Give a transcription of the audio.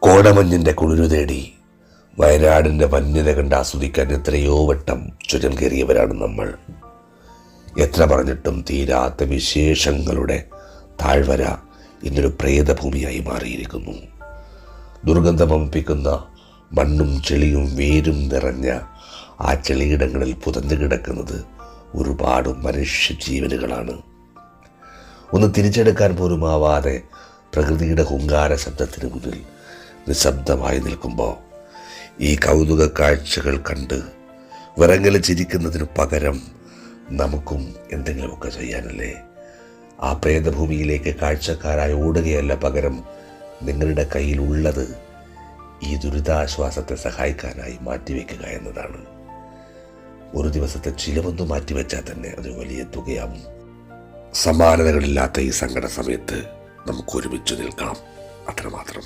കോടമഞ്ഞിൻ്റെ കുളിരു തേടി വയനാടിൻ്റെ വന്യത കണ്ട് ആസ്വദിക്കാൻ എത്രയോ വട്ടം ചുരം കയറിയവരാണ് നമ്മൾ. എത്ര പറഞ്ഞിട്ടും തീരാത്ത വിശേഷങ്ങളുടെ താഴ്വര ഇന്നൊരു പ്രേതഭൂമിയായി മാറിയിരിക്കുന്നു. ദുർഗന്ധമപ്പിക്കുന്ന മണ്ണും ചെളിയും വേരും നിറഞ്ഞ ആ ചെളിയിടങ്ങളിൽ പുതഞ്ഞു കിടക്കുന്നത് ഒരുപാട് മനുഷ്യജീവനുകളാണ്. ഒന്ന് തിരിച്ചെടുക്കാൻ പോലും ആവാതെ പ്രകൃതിയുടെ ഹുങ്കാര ശബ്ദത്തിന് മുന്നിൽ നിശബ്ദമായി നിൽക്കുമ്പോൾ ഈ കൗതുക കാഴ്ചകൾ കണ്ട് വിറങ്ങല് ചിരിക്കുന്നതിന് പകരം നമുക്കും എന്തെങ്കിലുമൊക്കെ ചെയ്യാനല്ലേ? ആ പ്രേതഭൂമിയിലേക്ക് കാഴ്ചക്കാരായി ഓടുകയല്ല, പകരം നിങ്ങളുടെ കയ്യിലുള്ളത് ഈ ദുരിതാശ്വാസത്തെ സഹായിക്കാനായി മാറ്റിവെക്കുക എന്നതാണ്. ഒരു ദിവസത്തെ ചിലവൊന്ന് മാറ്റിവെച്ചാൽ തന്നെ അത് വലിയ തുകയാവും. സമാനതകളില്ലാത്ത ഈ സങ്കട സമയത്ത് നമുക്ക് ഒരുമിച്ച് നിൽക്കാം, അത്രമാത്രം.